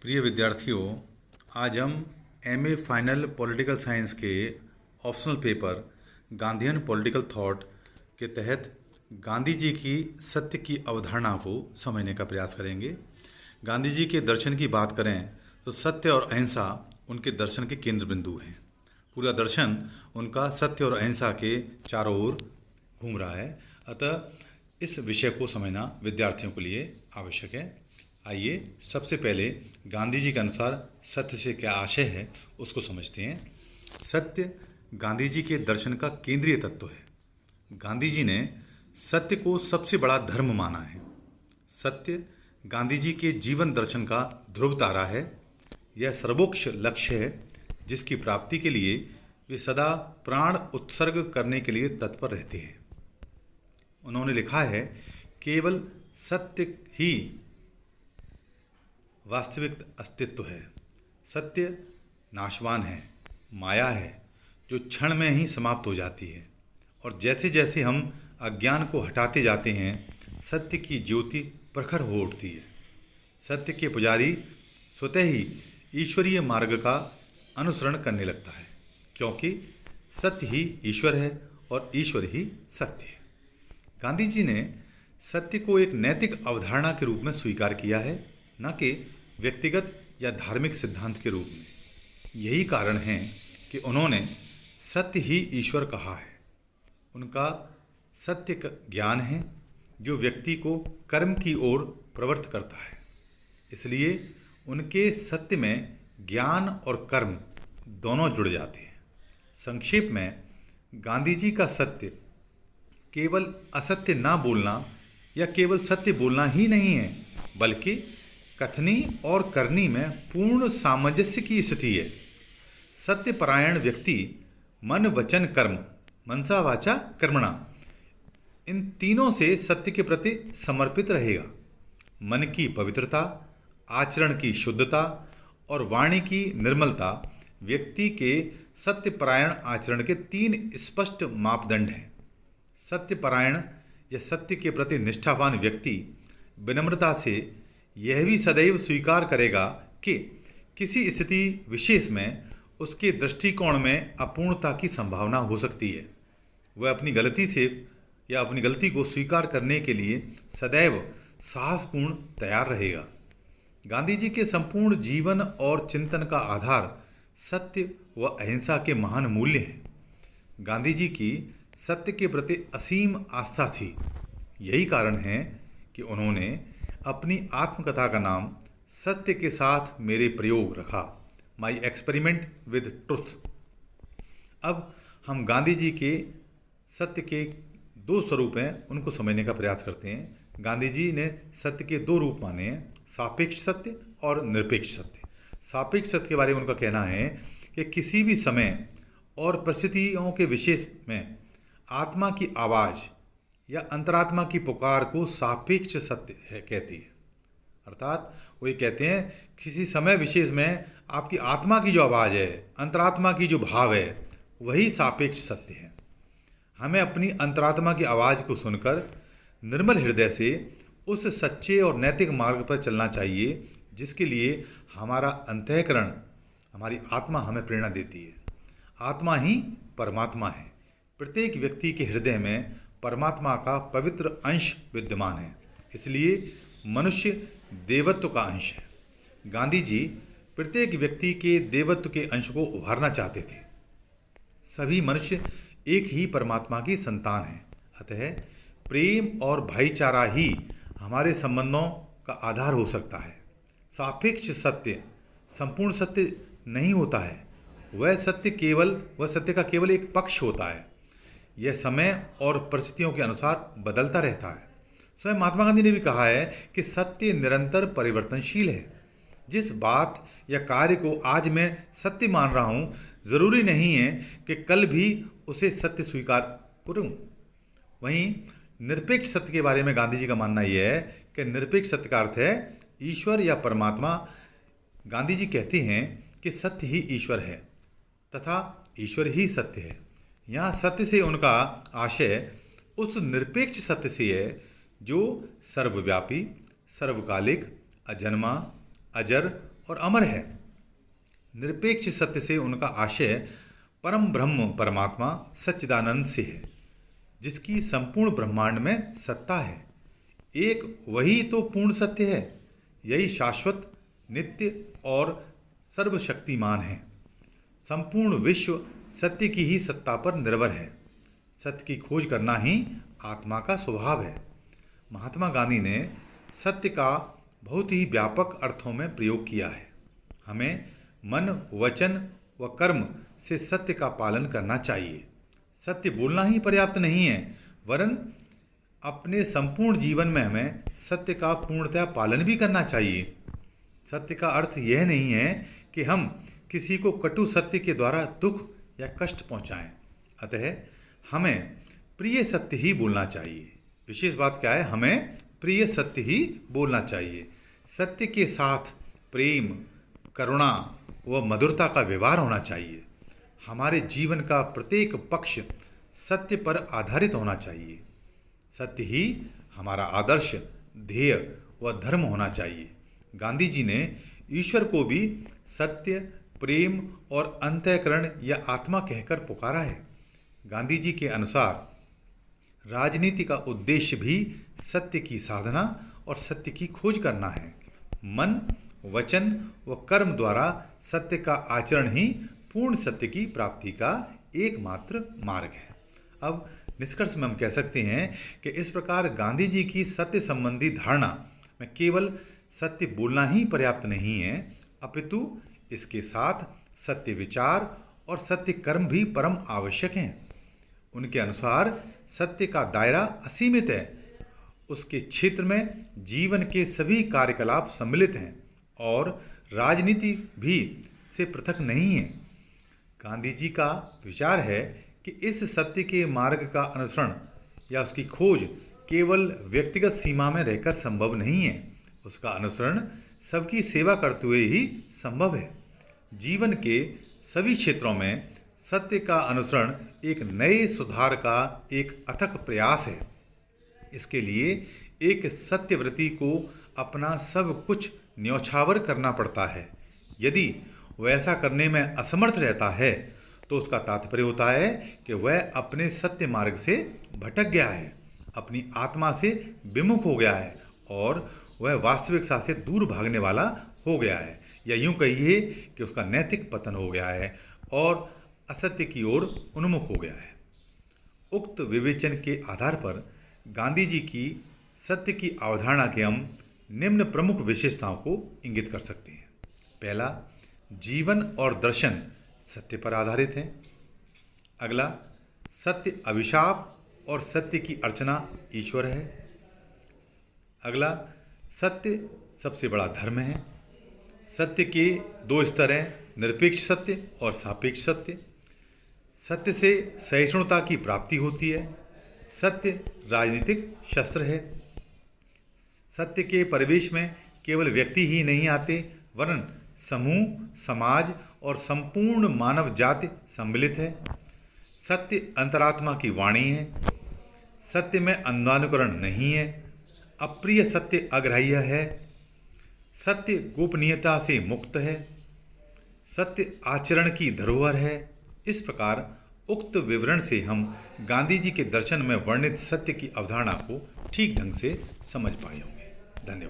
प्रिय विद्यार्थियों, आज हम एमए फाइनल पॉलिटिकल साइंस के optional paper Gandhian political thought के तहत गांधी जी की सत्य की अवधारणा को समझने का प्रयास करेंगे। गांधी जी के दर्शन की बात करें तो सत्य और अहिंसा उनके दर्शन के केंद्र बिंदु हैं। पूरा दर्शन उनका सत्य और अहिंसा के चारों ओर घूम रहा है। अतः इस विषय को समझना विद्यार्थियों के लिए आवश्यक है। आइए सबसे पहले गांधी जी के अनुसार सत्य से क्या आशय है उसको समझते हैं। सत्य गांधी जी के दर्शन का केंद्रीय तत्व है। गांधी जी ने सत्य को सबसे बड़ा धर्म माना है। सत्य गांधी जी के जीवन दर्शन का ध्रुव तारा है। यह सर्वोच्च लक्ष्य है जिसकी प्राप्ति के लिए वे सदा प्राण उत्सर्ग करने के लिए तत्पर रहते हैं। उन्होंने लिखा है, केवल सत्य ही वास्तविक अस्तित्व है। सत्य नाशवान है, माया है जो क्षण में ही समाप्त हो जाती है, और जैसे जैसे हम अज्ञान को हटाते जाते हैं सत्य की ज्योति प्रखर हो उठती है। सत्य के पुजारी स्वतः ही ईश्वरीय मार्ग का अनुसरण करने लगता है, क्योंकि सत्य ही ईश्वर है और ईश्वर ही सत्य है। गांधी जी ने सत्य को एक नैतिक अवधारणा के रूप में स्वीकार किया है, न कि व्यक्तिगत या धार्मिक सिद्धांत के रूप में। यही कारण है कि उन्होंने सत्य ही ईश्वर कहा है। उनका सत्य का ज्ञान है जो व्यक्ति को कर्म की ओर प्रवृत्त करता है। इसलिए उनके सत्य में ज्ञान और कर्म दोनों जुड़ जाते हैं। संक्षेप में, गांधी जी का सत्य केवल असत्य ना बोलना या केवल सत्य बोलना ही नहीं है, बल्कि कथनी और करनी में पूर्ण सामंजस्य की स्थिति है। सत्यपरायण व्यक्ति मन वचन कर्म, मनसा वाचा कर्मणा, इन तीनों से सत्य के प्रति समर्पित रहेगा। मन की पवित्रता, आचरण की शुद्धता और वाणी की निर्मलता व्यक्ति के सत्यपरायण आचरण के तीन स्पष्ट मापदंड हैं। सत्यपरायण या सत्य के प्रति निष्ठावान व्यक्ति विनम्रता से यह भी सदैव स्वीकार करेगा कि किसी स्थिति विशेष में उसके दृष्टिकोण में अपूर्णता की संभावना हो सकती है। वह अपनी गलती से या अपनी गलती को स्वीकार करने के लिए सदैव साहसपूर्ण तैयार रहेगा। गांधी जी के संपूर्ण जीवन और चिंतन का आधार सत्य व अहिंसा के महान मूल्य हैं। गांधी जी की सत्य के प्रति असीम आस्था थी। यही कारण है कि उन्होंने अपनी आत्मकथा का नाम सत्य के साथ मेरे प्रयोग रखा, माई एक्सपेरिमेंट विद ट्रुथ। अब हम गांधी जी के सत्य के दो स्वरूप हैं उनको समझने का प्रयास करते हैं। गांधी जी ने सत्य के दो रूप माने हैं, सापेक्ष सत्य और निरपेक्ष सत्य। सापेक्ष सत्य के बारे में उनका कहना है कि किसी भी समय और परिस्थितियों के विशेष में आत्मा की आवाज़ या अंतरात्मा की पुकार को सापेक्ष सत्य है कहती है। अर्थात वो ये कहते हैं किसी समय विशेष में आपकी आत्मा की जो आवाज़ है, अंतरात्मा की जो भाव है, वही सापेक्ष सत्य है। हमें अपनी अंतरात्मा की आवाज़ को सुनकर निर्मल हृदय से उस सच्चे और नैतिक मार्ग पर चलना चाहिए जिसके लिए हमारा अंतःकरण, हमारी आत्मा हमें प्रेरणा देती है। आत्मा ही परमात्मा है। प्रत्येक व्यक्ति के हृदय में परमात्मा का पवित्र अंश विद्यमान है, इसलिए मनुष्य देवत्व का अंश है। गांधी जी प्रत्येक व्यक्ति के देवत्व के अंश को उभारना चाहते थे। सभी मनुष्य एक ही परमात्मा की संतान हैं। अतः प्रेम और भाईचारा ही हमारे संबंधों का आधार हो सकता है। सापेक्ष सत्य संपूर्ण सत्य नहीं होता है। वह सत्य का केवल एक पक्ष होता है। यह समय और परिस्थितियों के अनुसार बदलता रहता है। स्वयं महात्मा गांधी ने भी कहा है कि सत्य निरंतर परिवर्तनशील है। जिस बात या कार्य को आज मैं सत्य मान रहा हूँ, ज़रूरी नहीं है कि कल भी उसे सत्य स्वीकार करूँ। वहीं निरपेक्ष सत्य के बारे में गांधी जी का मानना यह है कि निरपेक्ष सत्य का अर्थ है ईश्वर या परमात्मा। गांधी जी कहते हैं कि सत्य ही ईश्वर है तथा ईश्वर ही सत्य है। यहाँ सत्य से उनका आशय उस निरपेक्ष सत्य से है जो सर्वव्यापी, सर्वकालिक, अजन्मा, अजर और अमर है। निरपेक्ष सत्य से उनका आशय परम ब्रह्म परमात्मा सच्चिदानंद से है, जिसकी संपूर्ण ब्रह्मांड में सत्ता है। एक वही तो पूर्ण सत्य है। यही शाश्वत, नित्य और सर्वशक्तिमान है। संपूर्ण विश्व सत्य की ही सत्ता पर निर्भर है। सत्य की खोज करना ही आत्मा का स्वभाव है। महात्मा गांधी ने सत्य का बहुत ही व्यापक अर्थों में प्रयोग किया है। हमें मन, वचन व कर्म से सत्य का पालन करना चाहिए। सत्य बोलना ही पर्याप्त नहीं है, वरन अपने संपूर्ण जीवन में हमें सत्य का पूर्णतः पालन भी करना चाहिए। सत्य का अर्थ यह नहीं है कि हम किसी को कटु सत्य के द्वारा दुख या कष्ट पहुंचाएं। अतः हमें प्रिय सत्य ही बोलना चाहिए। विशेष बात क्या है? हमें प्रिय सत्य ही बोलना चाहिए। सत्य के साथ प्रेम, करुणा व मधुरता का व्यवहार होना चाहिए। हमारे जीवन का प्रत्येक पक्ष सत्य पर आधारित होना चाहिए। सत्य ही हमारा आदर्श, ध्येय व धर्म होना चाहिए। गांधी जी ने ईश्वर को भी सत्य, प्रेम और अंतःकरण या आत्मा कहकर पुकारा है। गांधी जी के अनुसार राजनीति का उद्देश्य भी सत्य की साधना और सत्य की खोज करना है। मन, वचन व कर्म द्वारा सत्य का आचरण ही पूर्ण सत्य की प्राप्ति का एकमात्र मार्ग है। अब निष्कर्ष में हम कह सकते हैं कि इस प्रकार गांधी जी की सत्य संबंधी धारणा में केवल सत्य बोलना ही पर्याप्त नहीं है, अपितु इसके साथ सत्य विचार और सत्य कर्म भी परम आवश्यक हैं। उनके अनुसार सत्य का दायरा असीमित है। उसके क्षेत्र में जीवन के सभी कार्यकलाप सम्मिलित हैं और राजनीति भी से पृथक नहीं है। गांधी जी का विचार है कि इस सत्य के मार्ग का अनुसरण या उसकी खोज केवल व्यक्तिगत सीमा में रहकर संभव नहीं है। उसका अनुसरण सबकी सेवा करते हुए ही संभव है। जीवन के सभी क्षेत्रों में सत्य का अनुसरण एक नए सुधार का एक अथक प्रयास है। इसके लिए एक सत्यव्रती को अपना सब कुछ न्यौछावर करना पड़ता है। यदि वह ऐसा करने में असमर्थ रहता है तो उसका तात्पर्य होता है कि वह अपने सत्य मार्ग से भटक गया है, अपनी आत्मा से विमुख हो गया है और वह वास्तविकता से दूर भागने वाला हो गया है, या यूं कहिए कि उसका नैतिक पतन हो गया है और असत्य की ओर उन्मुख हो गया है। उक्त विवेचन के आधार पर गांधी जी की सत्य की अवधारणा के हम निम्न प्रमुख विशेषताओं को इंगित कर सकते हैं। पहला, जीवन और दर्शन सत्य पर आधारित हैं। अगला, सत्य अभिशाप और सत्य की अर्चना ईश्वर है। अगला, सत्य सबसे बड़ा धर्म है। सत्य के दो स्तर हैं, निरपेक्ष सत्य और सापेक्ष सत्य। सत्य से सहिष्णुता की प्राप्ति होती है। सत्य राजनीतिक शस्त्र है। सत्य के परिवेश में केवल व्यक्ति ही नहीं आते, वरन समूह, समाज और संपूर्ण मानव जाति सम्मिलित है। सत्य अंतरात्मा की वाणी है। सत्य में अंधानुकरण नहीं है। अप्रिय सत्य अग्राह्य है। सत्य गोपनीयता से मुक्त है। सत्य आचरण की धरोहर है। इस प्रकार उक्त विवरण से हम गांधी जी के दर्शन में वर्णित सत्य की अवधारणा को ठीक ढंग से समझ पाए होंगे। धन्यवाद।